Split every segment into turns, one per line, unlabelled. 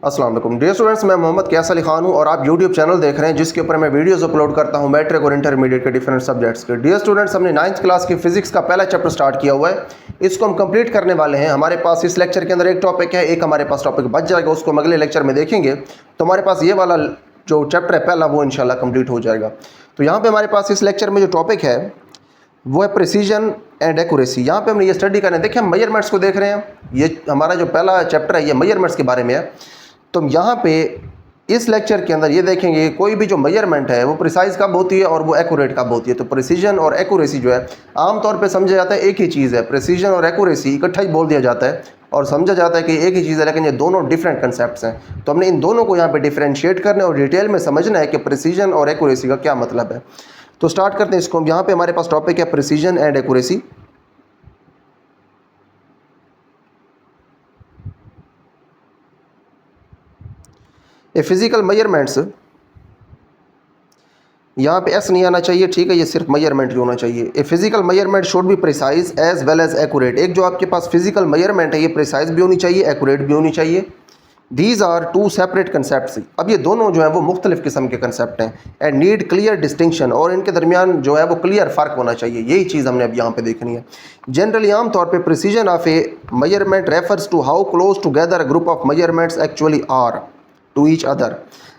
अस्सलाम वालेकुम dear students, मैं मोहम्मद कैस अली खान हूं और आप यूट्यूब चैनल देख रहे हैं जिसके ऊपर मैं वीडियोस अपलोड करता हूं मैट्रिक और इंटरमीडिएट के डिफरेंट सब्जेक्ट्स के। डियर स्टूडेंट्स, हमने 9th क्लास की फिजिक्स का पहला चैप्टर स्टार्ट किया हुआ है, इसको हम कंप्लीट करने वाले हैं। हमारे पास इस लेक्चर के अंदर एक टॉपिक है, एक हमारे पास टॉपिक बच जाएगा, उसको हम अगले लेक्चर में देखेंगे। तो हमारे पास ये वाला जो चैप्टर है पहला, वो इंशाल्लाह कंप्लीट हो जाएगा। तो यहाँ पे हमारे पास इस लेक्चर में जो टॉपिक है वो है प्रिसीजन एंड एक्यूरेसी। यहाँ पे हमने ये स्टडी करना है। देखिए, हम मेजरमेंट्स को देख रहे हैं। ये हमारा जो पहला चैप्टर है ये मेजरमेंट्स के बारे में है। तो हम यहाँ पे इस लेक्चर के अंदर ये देखेंगे कोई भी जो मेजरमेंट है वो प्रिसाइज कब होती है और वो एक्यूरेट कब होती है। तो प्रिसीजन और एक्यूरेसी जो है आमतौर पे समझा जाता है एक ही चीज़ है। प्रिसीजन और एक्यूरेसी इकट्ठा ही बोल दिया जाता है और समझा जाता है कि एक ही चीज़ है, लेकिन ये दोनों डिफरेंट कंसेप्ट्स हैं। तो हमने इन दोनों को यहाँ पे डिफरेंशिएट करना है और डिटेल में समझना है कि प्रिसीजन और एक्यूरेसी का क्या मतलब है। तो स्टार्ट करते हैं इसको। यहाँ पे हमारे पास टॉपिक है precision and accuracy. A physical measurements, यहाँ पे एस नहीं आना चाहिए, ठीक है, ये सिर्फ मेजरमेंट ही होना चाहिए। A physical measurement should be precise as well as accurate. एक जो आपके पास फिजिकल मेजरमेंट है ये प्रिसाइज भी होनी चाहिए, एक्यूरेट भी होनी चाहिए। These are two separate concept. अब ये दोनों जो है वो मुख्तलिफ किस्म के कंसेप्ट हैं एंड नीड क्लियर डिस्टिंक्शन, और इनके दरमियान जो है वो क्लियर फ़र्क होना चाहिए। यही चीज़ हमने अब यहाँ पे देखनी है। जनरली आमतौर पे precision of a measurement refers to how close together a group of measurements actually are to each other.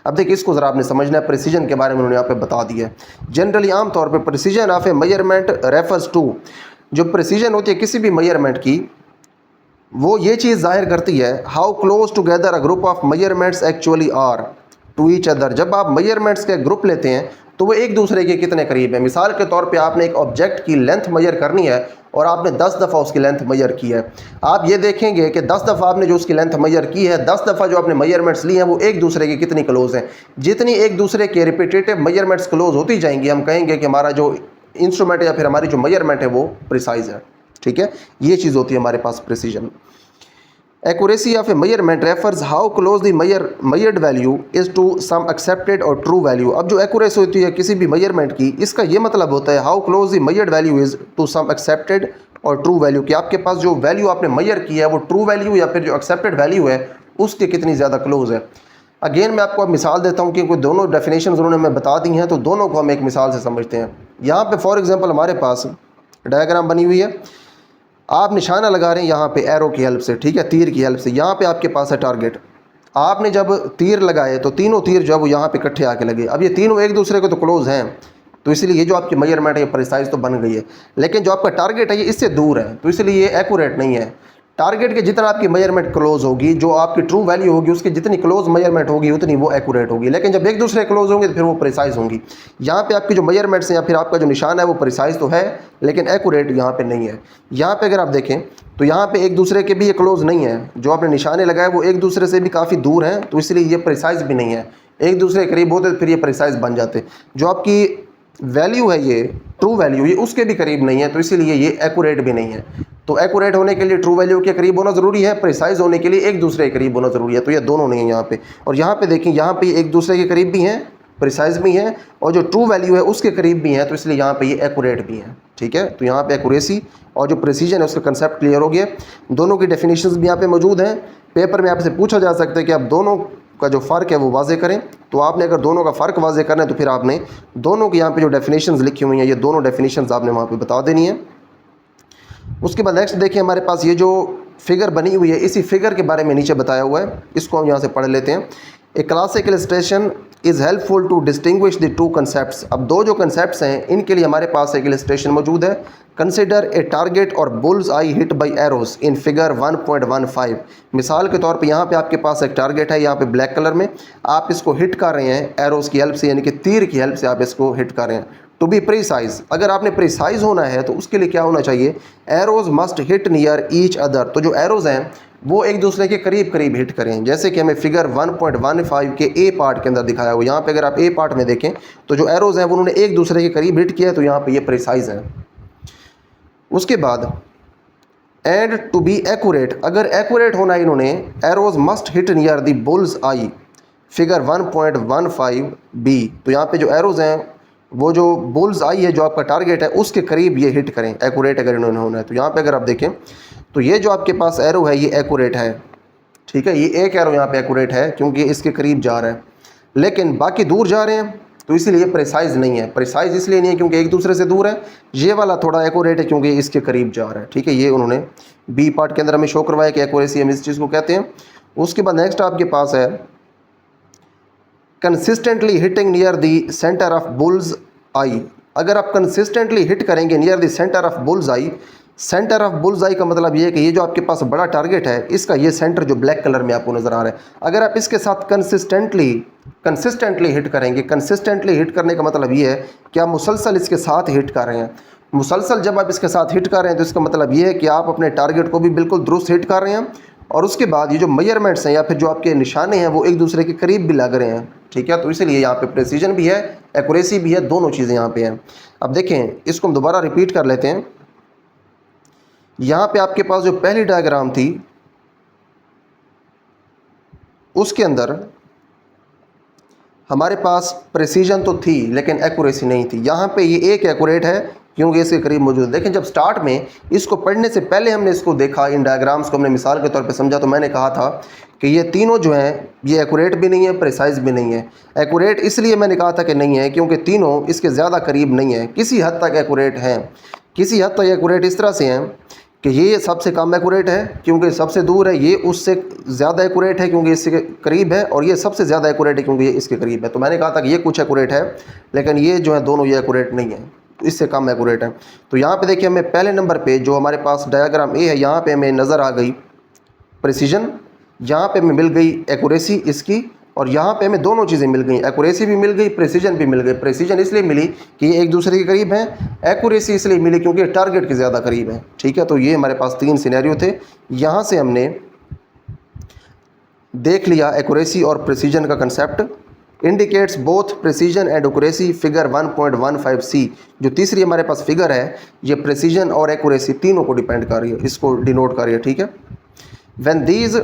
अब देखिए, इसको ज़रा आपने समझना है। प्रिसीजन के बारे में उन्होंने यहाँ पे बता दिया है। जनरली आमतौर पे precision of a measurement refers to, जो प्रिसीजन होती है किसी भी मेजरमेंट की, वो ये चीज़ जाहिर करती है how close together a group of measurements actually are to each other. जब आप मेजरमेंट्स के ग्रुप लेते हैं तो वो एक दूसरे के कितने करीब है। मिसाल के तौर पे आपने एक ऑब्जेक्ट की लेंथ मेजर करनी है और आपने 10 दफ़ा उसकी लेंथ मेजर की है। आप ये देखेंगे कि 10 दफ़ा आपने जो उसकी लेंथ मेजर की है, 10 दफ़ा जो आपने मेजरमेंट्स ली हैं वो एक दूसरे के कितनी क्लोज हैं। जितनी एक दूसरे के रिपीटेटिव मेजरमेंट्स क्लोज होती जाएंगी, हम कहेंगे कि हमारा जो इंस्ट्रूमेंट या फिर हमारी जो मेजरमेंट है वो प्रिसाइज है। ठीक है, ये चीज़ होती है हमारे पास precision. Accuracy of a measurement refers how close the measured value is to some accepted or true value। अब जो accuracy होती है किसी भी measurement की, इसका ये मतलब होता है how close the measured value is to some accepted और true value, कि आपके पास जो value आपने measure की है वो true value या फिर जो accepted value है उसके कितनी ज़्यादा close है। अगेन मैं आपको अब मिसाल देता हूँ, क्योंकि दोनों डेफिनेशन उन्होंने मैं बता दी हैं, तो दोनों को हम एक मिसाल से समझते हैं। यहाँ पे फॉर एग्जांपल हमारे पास डायग्राम बनी हुई है, आप निशाना लगा रहे हैं यहाँ पे एरो की हेल्प से, ठीक है, तीर की हेल्प से। यहाँ पे आपके पास है टारगेट। आपने जब तीर लगाए तो तीनों तीर जो है वो यहाँ पे इकट्ठे आके लगे। अब ये तीनों एक दूसरे को तो क्लोज हैं, तो इसलिए ये जो आपकी मेजरमेंट है ये प्रिसाइज तो बन गई है, लेकिन जो आपका टारगेट है ये इससे दूर है, तो इसलिए ये एक्यूरेट नहीं है। टारगेट के जितना आपकी मेजरमेंट क्लोज होगी, जो आपकी ट्रू वैल्यू होगी उसकी जितनी क्लोज मेजरमेंट होगी उतनी वो एक्यूरेट होगी, लेकिन जब एक दूसरे क्लोज होंगे तो फिर वो प्रिसाइज होंगी। यहाँ पे आपकी जो मेजरमेंट्स हैं या फिर आपका जो निशान है वो प्रिसाइज तो है लेकिन एक्यूरेट यहाँ पे नहीं है। यहाँ पे अगर आप देखें तो यहाँ पे एक दूसरे के भी ये क्लोज नहीं है, जो आपने निशाने लगाए वो एक दूसरे से भी काफ़ी दूर हैं, तो इसलिए ये प्रिसाइज भी नहीं है। एक दूसरे के करीब होते तो फिर ये प्रिसाइज बन जाते। जो आपकी वैल्यू है ये ट्रू वैल्यू, ये उसके भी करीब नहीं है, तो इसीलिए ये एक्यूरेट भी नहीं है। तो एक्यूरेट होने के लिए ट्रू वैल्यू के करीब होना ज़रूरी है, प्रिसाइज होने के लिए एक दूसरे के करीब होना ज़रूरी है, तो ये दोनों नहीं है यहाँ पे। और यहाँ पे देखिए, यहाँ पे एक दूसरे के करीब भी हैं, प्रिसाइज भी हैं, और जो ट्रू वैल्यू है उसके करीब भी हैं, तो इसलिए यहाँ पे ये एक्यूरेट भी हैं। ठीक है, तो यहाँ पे एक्यूरेसी और जो प्रिसीजन है उसका कंसेप्ट क्लियर हो गया। दोनों की डेफिनेशंस भी यहाँ पे मौजूद हैं। पेपर में आपसे पूछा जा सकता है कि आप दोनों का जो फ़र्क है वो वाजे करें, तो आपने अगर दोनों का फ़र्क वाजे करना है तो फिर आपने दोनों की यहाँ पे जो डेफिनेशंस लिखी हुई हैं ये दोनों डेफिनेशंस आपने वहाँ पे बता देनी है। उसके बाद नेक्स्ट देखिए, हमारे पास ये जो फिगर बनी हुई है इसी फिगर के बारे में नीचे बताया हुआ है, इसको हम यहाँ से पढ़ लेते हैं। A classic illustration is helpful to distinguish the two concepts. अब दो जो कंसेप्ट्स हैं इनके लिए हमारे पास एक इलस्ट्रेशन मौजूद है। कंसिडर ए टारगेट और bulls I hit by arrows in figure 1.15। मिसाल के तौर पे यहाँ पे आपके पास एक टारगेट है, यहाँ पे ब्लैक कलर में, आप इसको हिट कर रहे हैं एरोस की हेल्प से, यानी कि तीर की हेल्प से आप इसको हिट कर रहे हैं। टू बी प्रिसाइज, अगर आपने प्रिसाइज होना है तो उसके लिए क्या होना चाहिए, arrows must hit near each other. तो जो एरोज हैं वो एक दूसरे के करीब करीब हिट करें, जैसे कि हमें फिगर 1.15 के ए पार्ट के अंदर दिखाया हुआ। यहाँ पे अगर आप ए पार्ट में देखें तो जो एरोज हैं वो उन्होंने एक दूसरे के करीब हिट किया है, तो यहाँ पे ये प्रिसाइज है। उसके बाद एंड टू बी एक्यूरेट, अगर एक्यूरेट होना है इन्होंने, arrows must hit near the bull's eye figure 1.15 B. तो यहाँ पे जो एरोज हैं वो जो बुल्स आई है, जो आपका टारगेट है, उसके करीब ये हिट करें, एक्यूरेट अगर इन्होंने होना है। तो यहाँ पे अगर आप देखें तो ये जो आपके पास एरो है ये एक्यूरेट है, ठीक है, ये एक एरो यहाँ पे एक्यूरेट है क्योंकि इसके करीब जा रहा है, लेकिन बाकी दूर जा रहे हैं तो इसीलिए प्रिसाइज नहीं है। प्रिसाइज इसलिए नहीं है क्योंकि एक दूसरे से दूर है। ये वाला थोड़ा एक्यूरेट है क्योंकि इसके करीब जा रहा है। ठीक है, ये उन्होंने बी पार्ट के अंदर हमें शो करवाया कि एक्यूरेसी हम इस चीज़ को कहते हैं। उसके बाद नेक्स्ट आपके पास है consistently hitting near the centre of bull's eye. अगर आप कंसिस्टेंटली हिट करेंगे near the centre of bull's eye, centre of bull's eye का मतलब ये है कि ये जो आपके पास बड़ा टारगेट है इसका ये सेंटर जो ब्लैक कलर में आपको नज़र आ रहा है, अगर आप इसके साथ कंसिस्टेंटली हिट करेंगे, कंसिस्टेंटली हिट करने का मतलब ये है कि आप मुसलसल इसके साथ हिट कर रहे हैं। मुसलसल जब आप इसके साथ हिट कर रहे हैं तो इसका मतलब ये है कि आप अपने टारगेट को भी बिल्कुल दुरुस्त हिट कर रहे हैं, और उसके बाद ये जो मेजरमेंट्स हैं या फिर जो आपके निशाने हैं वो एक दूसरे के करीब भी लग रहे हैं। ठीक है, तो इसलिए यहाँ पे प्रेसिजन भी है, एक्यूरेसी भी है, दोनों चीज़ें यहाँ पे हैं। अब देखें, इसको हम दोबारा रिपीट कर लेते हैं। यहाँ पे आपके पास जो पहली डायग्राम थी उसके अंदर हमारे पास प्रेसिजन तो थी लेकिन एक्यूरेसी नहीं थी। यहाँ पे ये एक एक्यूरेट है क्योंकि इसके करीब मौजूद है। देखें, जब स्टार्ट में इसको पढ़ने से पहले हमने इसको देखा, इन डायग्राम्स को हमने मिसाल के तौर पे समझा, तो मैंने कहा था कि ये तीनों जो हैं ये एक्यूरेट भी नहीं है, प्रिसाइज भी नहीं है। एक्यूरेट इसलिए मैंने कहा था कि नहीं है क्योंकि तीनों इसके ज़्यादा करीब नहीं है, किसी हद तक एक्यूरेट हैं। किसी हद तक एक्यूरेट इस तरह से हैं कि ये सबसे कम एक्यूरेट है क्योंकि सबसे दूर है, ये उससे ज़्यादा एक्यूरेट है क्योंकि इसके करीब है, और ये सबसे ज़्यादा एक्यूरेट है क्योंकि ये इसके करीब है। तो मैंने कहा था कि ये कुछ एक्यूरेट है लेकिन ये जो है दोनों ये एक्यूरेट नहीं है, इससे कम एक्यूरेट है। तो यहाँ पे देखिए, हमें पहले नंबर पे जो हमारे पास डायग्राम ए है यहाँ पे हमें नज़र आ गई प्रिसीजन, यहाँ पे हमें मिल गई एक्यूरेसी इसकी, और यहाँ पे हमें दोनों चीज़ें मिल गई, एक्यूरेसी भी मिल गई, प्रिसीजन भी मिल गई। प्रिसीजन इसलिए मिली कि ये एक दूसरे के करीब हैं, एक्यूरेसी इसलिए मिली क्योंकि टारगेट के ज़्यादा करीब है। ठीक है, तो ये हमारे पास 3 सिनेरियो थे। यहाँ से हमने देख लिया एक्यूरेसी और प्रिसीजन का concept. Indicates both precision and accuracy, figure 1.15C। जो तीसरी हमारे पास फिगर है ये प्रिसीजन और एक्यूरेसी तीनों को डिपेंड कर रही है, इसको डिनोट कर रही है। ठीक है, when these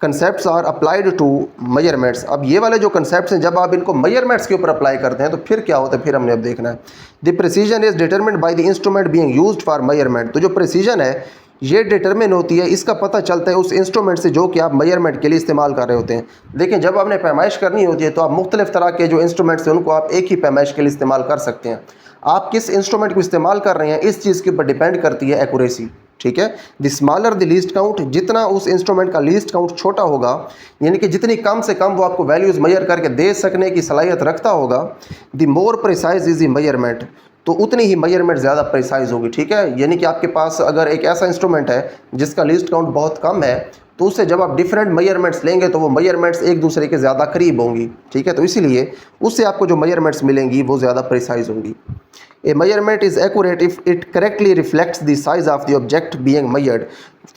concepts are applied to measurements. अब ये वाले जो कंसेप्ट्स हैं जब आप इनको मेजरमेंट्स के ऊपर अप्लाई करते हैं तो फिर क्या होता है, फिर हमने अब देखना है। The precision is determined by the instrument being used for measurement. तो जो प्रिसीजन है ये डिटरमिन होती है, इसका पता चलता है उस इंस्ट्रूमेंट से जो कि आप मेजरमेंट के लिए इस्तेमाल कर रहे होते हैं। देखें, जब आपने पैमाइश करनी होती है तो आप मुख्तलिफ तरह के जो इंस्ट्रूमेंट्स हैं उनको आप एक ही पैमाइश के लिए इस्तेमाल कर सकते हैं। आप किस इंस्ट्रूमेंट को इस्तेमाल कर रहे हैं इस चीज़ के ऊपर डिपेंड करती है एक्यूरेसी। ठीक है, the smaller the least count, जितना उस इंस्ट्रूमेंट का लीस्ट काउंट छोटा होगा, यानी कि जितनी कम से कम वो आपको वैल्यूज़ मेजर करके दे सकने की सलाहियत रखता होगा, the more precise is the measurement, तो उतनी ही मेजरमेंट ज़्यादा प्रिसाइज होगी। ठीक है, यानी कि आपके पास अगर एक ऐसा इंस्ट्रूमेंट है जिसका लीस्ट काउंट बहुत कम है तो उससे जब आप डिफरेंट मेजरमेंट्स लेंगे तो वो मेजरमेंट्स एक दूसरे के ज़्यादा करीब होंगी। ठीक है, तो इसीलिए उससे आपको जो मेजरमेंट्स मिलेंगी वो ज़्यादा प्रिसाइज होंगी। A measurement is accurate if it correctly reflects the size of the object being measured.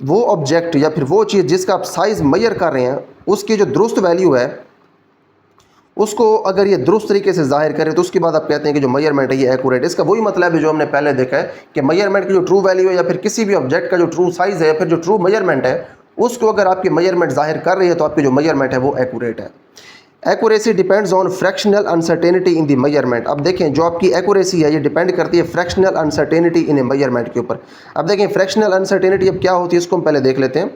वो ऑब्जेक्ट या फिर वो चीज़ जिसका आप साइज़ मेजर कर रहे हैं उसकी जो दुरुस्त वैल्यू है उसको अगर ये दुरुस्त तरीके से जाहिर करें तो उसके बाद आप कहते हैं कि जो मेजरमेंट है ये एक्यूरेट। इसका वही मतलब है जो हमने पहले देखा है कि मेजरमेंट की जो ट्रू वैल्यू है या फिर किसी भी ऑब्जेक्ट का जो ट्रू साइज़ है या फिर जो ट्रू मेजरमेंट है उसको अगर आपकी मेजरमेंट जाहिर कर रही है तो आपकी जो मेजरमेंट है वो एक्यूरेट है। Accuracy depends on fractional uncertainty in the measurement. अब देखें, जो आपकी एक्यूरेसी है ये डिपेंड करती है फ्रैक्शनल अनसर्टेनिटी इन ए मेजरमेंट के ऊपर। अब देखें, फ्रैक्शनल अनसर्टेनिटी अब क्या होती है इसको हम पहले देख लेते हैं।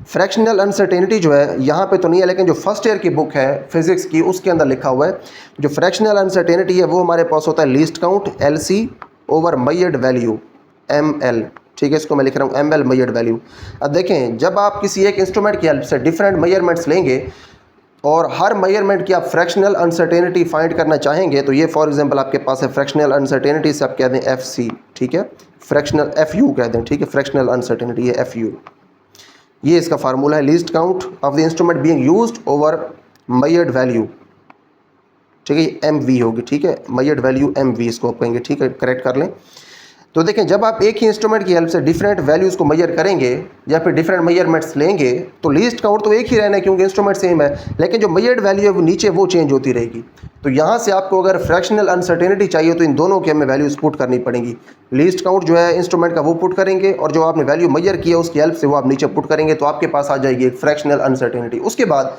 फ्रैक्शनल अनसर्टेनिटी जो है यहाँ पे तो नहीं है लेकिन जो फर्स्ट ईयर की बुक है फिजिक्स की उसके अंदर लिखा हुआ है जो फ्रैक्शनल अनसर्टेनिटी है वो हमारे पास होता है least count LC over measured value ML। ठीक है, इसको मैं लिख रहा हूँ ML मेजर्ड वैल्यू। अब देखें, जब आप किसी एक इंस्ट्रूमेंट की हेल्प से डिफरेंट मेजरमेंट्स लेंगे और हर मेजरमेंट की आप फ्रैक्शनल अनसर्टेनिटी फाइंड करना चाहेंगे तो ये फॉर एग्जांपल आपके पास है फ्रैक्शनल अनसर्टेनिटी से आप कह दें FC। ठीक है, फ्रैक्शनल FU कह दें। ठीक है, फ्रैक्शनल अनसर्टेनिटी है FU, ये इसका फार्मूला है, least count of the instrument being used over measured value. ठीक है, ये MV होगी। ठीक है, मेजर्ड वैल्यू MV इसको आप कहेंगे। ठीक है, करेक्ट कर लें। तो देखें, जब आप एक ही इंस्ट्रूमेंट की हेल्प से डिफरेंट वैल्यूज़ को मेजर करेंगे या फिर डिफरेंट मेजरमेंट्स लेंगे तो लीस्ट काउंट तो एक ही रहना है क्योंकि इंस्ट्रूमेंट सेम है, लेकिन जो मेजर्ड वैल्यू है वो नीचे वो चेंज होती रहेगी। तो यहाँ से आपको अगर फ्रैक्शनल अनसर्टेनिटी चाहिए तो इन दोनों की हमें वैल्यूज़ पुट करनी पड़ेंगी। लीस्ट काउंट जो है इंस्ट्रूमेंट का वो पुट करेंगे और जो आपने वैल्यू मेजर किया उसकी हेल्प से वो आप नीचे पुट करेंगे तो आपके पास आ जाएगी एक फ्रैक्शनल अनसर्टेनिटी। उसके बाद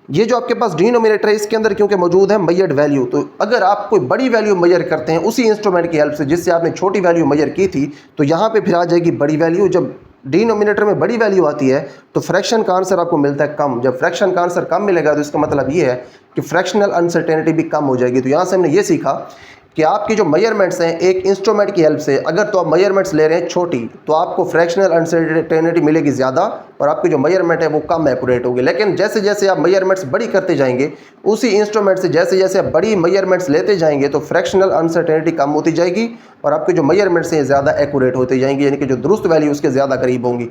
ये जो आपके पास डिनोमिनेटर है इसके अंदर क्योंकि मौजूद है मेजर्ड वैल्यू, तो अगर आप कोई बड़ी वैल्यू मेजर करते हैं उसी इंस्ट्रूमेंट की हेल्प से जिससे आपने छोटी वैल्यू मेजर की थी तो यहाँ पे फिर आ जाएगी बड़ी वैल्यू। जब डिनोमिनेटर में बड़ी वैल्यू आती है तो फ्रैक्शन का आंसर आपको मिलता है कम। जब फ्रैक्शन का आंसर कम मिलेगा तो इसका मतलब ये है कि फ्रैक्शनल अनसर्टेनिटी भी कम हो जाएगी। तो यहाँ से हमने ये सीखा कि आपकी जो मेजरमेंट्स हैं एक इंस्ट्रूमेंट की हेल्प से, अगर तो आप मेजरमेंट्स ले रहे हैं छोटी तो आपको फ्रैक्शनल अनसर्टेनिटी मिलेगी ज़्यादा और आपकी जो मेजरमेंट है वो कम एक्यूरेट होगी। लेकिन जैसे जैसे आप मेजरमेंट्स बड़ी करते जाएंगे उसी इंस्ट्रूमेंट से जैसे जैसे आप बड़ी मेजरमेंट्स लेते जाएंगे तो फ्रैक्शनल अनसर्टेनिटी कम होती जाएगी और आपके जो मेजरमेंट्स हैं ज़्यादा एक्यूरेट होते जाएंगे, यानी कि जो दुरुस्त वैल्यू उसके ज़्यादा करीब होंगी।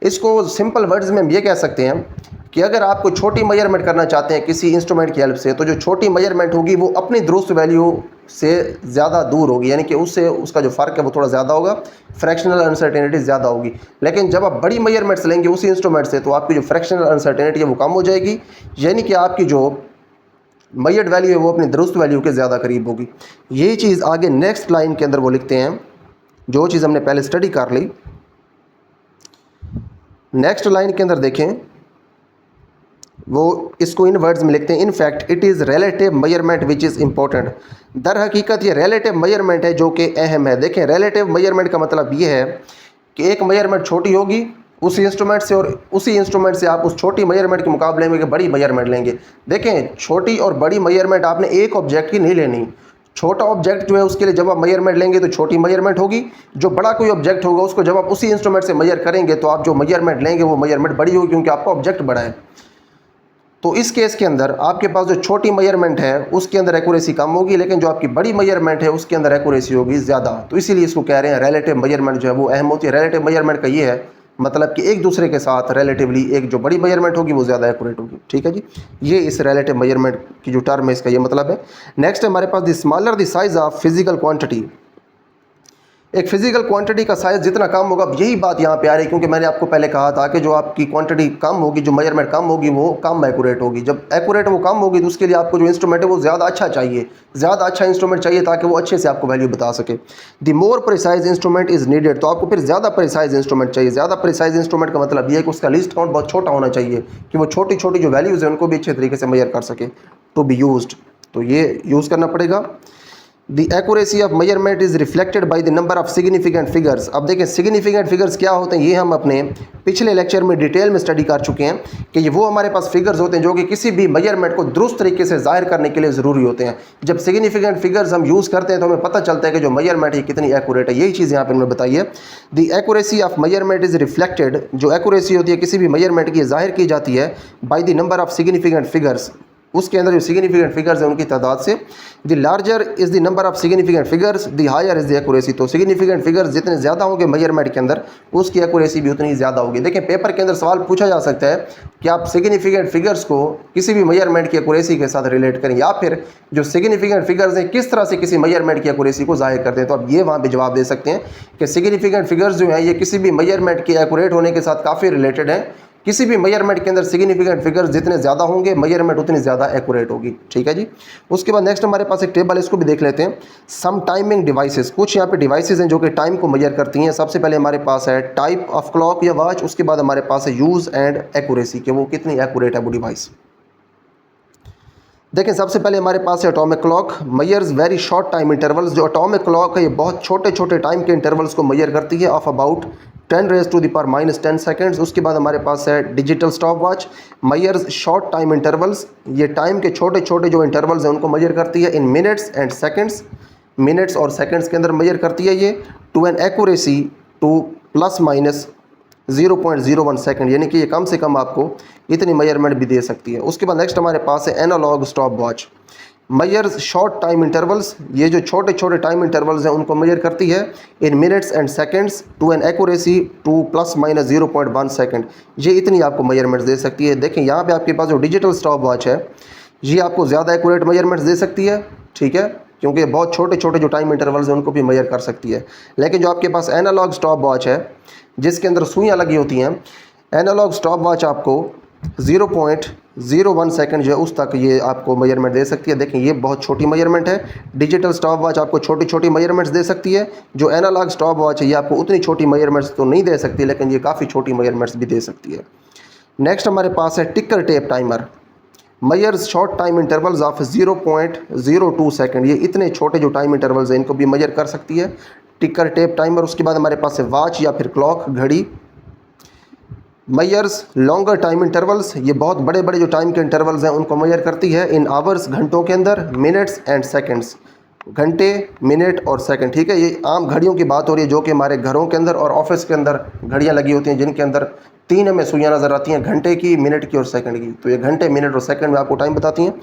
इसको सिंपल वर्ड्स में हम ये कह सकते हैं कि अगर आपको छोटी मेजरमेंट करना चाहते हैं किसी इंस्ट्रूमेंट की हेल्प से तो जो छोटी मेजरमेंट होगी वो अपनी दुरुस्त वैल्यू से ज़्यादा दूर होगी, यानी कि उससे उसका जो फ़र्क है वो थोड़ा ज़्यादा होगा, फ्रैक्शनल अनसर्टेनिटी ज़्यादा होगी। लेकिन जब आप बड़ी मेजरमेंट्स लेंगे उसी इंस्ट्रूमेंट से तो आपकी जो फ्रैक्शनल अनसर्टेनिटी है वो कम हो जाएगी, यानी कि आपकी जो मेजर्ड वैल्यू है वो अपनी दुरुस्त वैल्यू के ज़्यादा करीब होगी। यही चीज़ आगे नेक्स्ट लाइन के अंदर वो लिखते हैं, जो चीज़ हमने पहले स्टडी कर ली। नेक्स्ट लाइन के अंदर देखें, वो इसको इन वर्ड्स में लिखते हैं, in fact it is relative measurement which is important. दर हकीकत ये रिलेटिव मेजरमेंट है जो कि अहम है। देखें, रिलेटिव मेजरमेंट का मतलब ये है कि एक मेजरमेंट छोटी होगी उसी इंस्ट्रूमेंट से और उसी इंस्ट्रूमेंट से आप उस छोटी मेजरमेंट के मुकाबले में बड़ी मेजरमेंट लेंगे। देखें, छोटी और बड़ी मेजरमेंट आपने एक ऑब्जेक्ट की नहीं लेनी। छोटा ऑब्जेक्ट जो है उसके लिए जब आप मेजरमेंट लेंगे तो छोटी मेजरमेंट होगी, जो बड़ा कोई ऑब्जेक्ट होगा उसको जब आप उसी इंस्ट्रूमेंट से मेजर करेंगे तो आप जो मेजरमेंट लेंगे वो मेजरमेंट बड़ी होगी क्योंकि आपका ऑब्जेक्ट बड़ा है। तो इस केस के अंदर आपके पास जो छोटी मेजरमेंट है उसके अंदर एक्यूरेसी कम होगी, लेकिन जो आपकी बड़ी मेजरमेंट है उसके अंदर एक्यूरेसी होगी ज़्यादा। तो इसीलिए इसको कह रहे हैं रिलेटिव मेजरमेंट जो है वो अहम होती है। रिलेटिव मेजरमेंट का ये है मतलब कि एक दूसरे के साथ रिलेटिवली एक जो बड़ी मेजरमेंट होगी वो ज़्यादा एक्यूरेट होगी। ठीक है जी, ये इस रिलेटिव मेजरमेंट की जो टर्म है इसका ये मतलब है। नेक्स्ट हमारे पास the smaller the size of physical quantity. एक फिजिकल क्वांटिटी का साइज़ जितना कम होगा, यही बात यहाँ पे आ रही है क्योंकि मैंने आपको पहले कहा था कि जो आपकी क्वांटिटी कम होगी, जो मेजरमेंट कम होगी वो कम एक्यूरेट होगी। जब एक्यूरेट वो कम होगी तो उसके लिए आपको जो इंस्ट्रूमेंट है वो ज़्यादा अच्छा चाहिए, ज़्यादा अच्छा इंस्ट्रूमेंट चाहिए ताकि वो अच्छे से आपको वैल्यू बता सके। The more precise instrument is needed, तो आपको फिर ज़्यादा प्रिसाइज इंस्ट्रूमेंट चाहिए। ज़्यादा प्रिसाइज इंस्ट्रूमेंट का मतलब ये है कि उसका लिस्ट काउंट बहुत छोटा होना चाहिए कि वो छोटी छोटी जो वैल्यूज़ हैं उनको भी अच्छे तरीके से मेजर कर सके टू बी यूज्ड। तो ये यूज़ करना पड़ेगा। The accuracy of measurement is reflected by the number of significant figures। अब देखें सिग्निफिकेंट फिगर्स क्या होते हैं, ये हम अपने पिछले लेक्चर में डिटेल में स्टडी कर चुके हैं कि ये वो हमारे पास फिगर्स होते हैं जो कि किसी भी मेजरमेंट को दुरुस्त तरीके से जाहिर करने के लिए ज़रूरी होते हैं। जब सिग्निफिकेंट फिगर्स हम यूज़ करते हैं तो हमें पता चलता है कि जो मेजरमेंट है कितनी एक्यूरेट है। यही चीज़ यहाँ पर उन्होंने बताई है। The accuracy of measurement is reflected, जो एक्यूरेसी होती है किसी भी मेजरमेंट की जाहिर की जाती है by the number of significant figures, उसके अंदर जो सिग्निफिकेंट फिगर्स हैं उनकी तादाद से। The larger is the number of significant figures the higher is the accuracy. तो सिग्निफिकेंट फिगर्स जितने ज़्यादा होंगे मेजरमेंट के अंदर उसकी एक्यूरेसी भी उतनी ज़्यादा होगी। देखें, पेपर के अंदर सवाल पूछा जा सकता है कि आप सिग्निफिकेंट फिगर्स को किसी भी मेजरमेंट की एक्यूरेसी के साथ रिलेट करें या फिर जो सिग्निफिकेंट फिगर्स हैं किस तरह से किसी मेजरमेंट की एक्यूरेसी को जाहिर करते हैं। तो आप ये वहाँ पर जवाब दे सकते हैं कि सिग्निफिकेंट फिगर्स जो हैं ये किसी भी मेजरमेंट के एक्यूरेट होने के साथ काफ़ी रिलेटेड हैं। किसी भी मेजरमेंट के अंदर सिग्निफिकेंट फिगर्स जितने ज़्यादा होंगे मेजरमेंट उतनी ज़्यादा एक्यूरेट होगी। ठीक है जी। उसके बाद नेक्स्ट हमारे पास एक टेबल है, इसको भी देख लेते हैं। सम टाइमिंग डिवाइसेस, कुछ यहाँ पे डिवाइसेस हैं जो कि टाइम को मेजर करती हैं। सबसे पहले हमारे पास है टाइप ऑफ क्लॉक या वॉच, उसके बाद हमारे पास है यूज़ एंड एक्यूरेसी कि वो कितनी एक्यूरेट है वो डिवाइस। देखें, सबसे पहले हमारे पास है atomic clock, measures very short time intervals. जो एटॉमिक क्लॉक है ये बहुत छोटे छोटे टाइम के इंटरवल्स को मेजर करती है ऑफ अबाउट 10⁻⁻⁻10 सेकेंड्स। उसके बाद हमारे पास है digital stop watch, measures short time intervals, ये टाइम के छोटे छोटे जो इंटरवल्स हैं उनको मेजर करती है in minutes and seconds, minutes और सेकेंड्स के अंदर मेजर करती है ये to an accuracy to ±0.01 second, यानी कि ये कम से कम आपको इतनी मेजरमेंट भी दे सकती है। उसके बाद नेक्स्ट हमारे पास है analogue stop watch, measures short time intervals, ये जो छोटे छोटे टाइम इंटरवल्स हैं उनको मेजर करती है in minutes and seconds to an accuracy to ±0.1 second, ये इतनी आपको मेजरमेंट्स दे सकती है। देखें, यहाँ पे आपके पास जो डिजिटल स्टॉप वॉच है ये आपको ज़्यादा एक्यूरेट मेजरमेंट्स दे सकती है। ठीक है, क्योंकि बहुत छोटे छोटे जो टाइम इंटरवल्स हैं उनको भी मेजर कर सकती है। लेकिन जो आपके पास एनालॉग स्टॉप वॉच है जिसके अंदर सुइयाँ लगी होती हैं, एनालॉग स्टॉप वॉच आपको 0.01 सेकंड जो है उस तक ये आपको मेजरमेंट दे सकती है। देखें, ये बहुत छोटी मेजरमेंट है। डिजिटल स्टॉप वॉच आपको छोटी छोटी मेजरमेंट्स दे सकती है, जो एनालॉग स्टॉप वॉच है ये आपको उतनी छोटी मेजरमेंट्स तो नहीं दे सकती लेकिन ये काफ़ी छोटी मेजरमेंट्स भी दे सकती है। नेक्स्ट हमारे पास है टिकर tape timer, measures short time intervals of 0.02 second, ये इतने छोटे जो टाइम इंटरवल्स हैं इनको भी मेजर कर सकती है टिकर टेप टाइमर। उसके बाद हमारे पास है वॉच या फिर क्लॉक, घड़ी, मयर्स लॉन्गर टाइम इंटरवल्स, ये बहुत बड़े बड़े जो टाइम के इंटरवल्स हैं उनको मेजर करती है इन आवर्स, घंटों के अंदर, मिनट्स एंड सेकंड्स, घंटे, मिनट और सेकंड, ठीक है। ये आम घड़ियों की बात हो रही है जो कि हमारे घरों के अंदर और ऑफिस के अंदर घड़ियाँ लगी होती हैं जिनके अंदर 3 हमें सुइयाँ नज़र आती हैं, घंटे की, मिनट की और सेकंड की। तो ये घंटे, मिनट और सेकंड में आपको टाइम बताती हैं।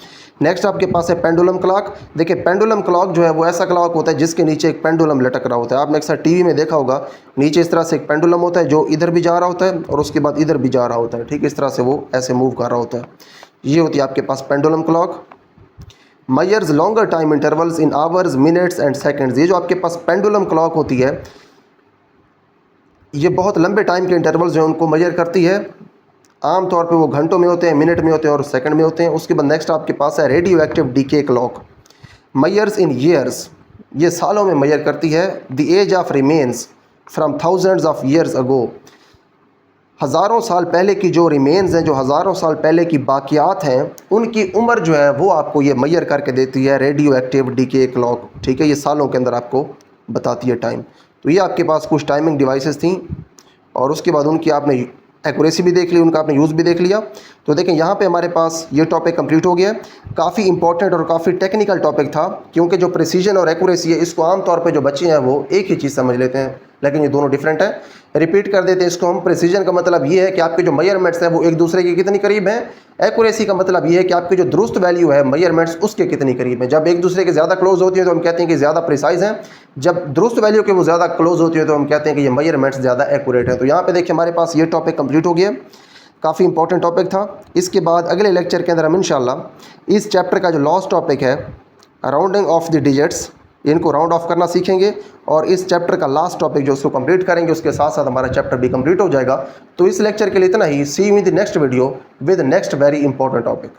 नेक्स्ट आपके पास है पेंडुलम क्लॉक। देखिए पेंडुलम क्लॉक जो है वो ऐसा क्लॉक होता है जिसके नीचे एक पेंडुलम लटक रहा होता है। आपने अक्सर टीवी में देखा होगा, नीचे इस तरह से एक पेंडुलम होता है जो इधर भी जा रहा होता है और उसके बाद इधर भी जा रहा होता है, ठीक है। इस तरह से वो ऐसे मूव कर रहा होता है, ये होती है आपके पास pendulum clock. Measures longer time intervals in hours, minutes and seconds, ये जो आपके पास पेंडुलम क्लॉक होती है ये बहुत लंबे टाइम के इंटरवल्स जो है उनको मेजर करती है। आम तौर पे वो घंटों में होते हैं, मिनट में होते हैं और सेकंड में होते हैं। उसके बाद नेक्स्ट आपके पास है radioactive decay clock. Measures in years, ये सालों में मेजर करती है। The age of remains from thousands of years ago, हज़ारों साल पहले की जो रिमेन्स हैं, जो हज़ारों साल पहले की बाकियात हैं, उनकी उम्र जो है वो आपको ये मेजर करके देती है रेडियो एक्टिव डीके क्लॉक, ठीक है। ये सालों के अंदर आपको बताती है टाइम। तो ये आपके पास कुछ टाइमिंग डिवाइसेस थी और उसके बाद उनकी आपने एक्यूरेसी भी देख ली, उनका आपने यूज़ भी देख लिया। तो देखें यहाँ पे हमारे पास ये टॉपिक कंप्लीट हो गया। काफ़ी इंपॉर्टेंट और काफ़ी टेक्निकल टॉपिक था, क्योंकि जो प्रिसीजन और एक्यूरेसी है इसको आमतौर पे जो बच्चे हैं वो एक ही चीज़ समझ लेते हैं, लेकिन ये दोनों डिफरेंट है। रिपीट कर देते हैं इसको हम। प्रिसीजन का मतलब ये है कि आपके जो मेजरमेंट्स हैं वो एक दूसरे के कितनी करीब हैं। एक्यूरेसी का मतलब ये है कि आपकी जो दुरुस्त वैल्यू है मेजरमेंट्स उसके कितनी करीब है। जब एक दूसरे के ज़्यादा क्लोज होती है तो हम कहते हैं कि ज़्यादा प्रिसाइज हैं, जब दुरुस्त वैल्यू के वो ज़्यादा क्लोज होती है तो हम कहते हैं कि ये मेजरमेंट्स ज़्यादा एक्यूरेट है। तो यहाँ पे देखिए हमारे पास ये टॉपिक कंप्लीट हो गया, काफ़ी इंपॉर्टेंट टॉपिक था। इसके बाद अगले लेक्चर के अंदर हम इंशाल्लाह इस चैप्टर का जो लास्ट टॉपिक है राउंडिंग ऑफ द डिजिट्स, इनको राउंड ऑफ करना सीखेंगे और इस चैप्टर का लास्ट टॉपिक जो उसको कंप्लीट करेंगे उसके साथ साथ हमारा चैप्टर भी कंप्लीट हो जाएगा। तो इस लेक्चर के लिए इतना ही। See you in the next video with next very important topic.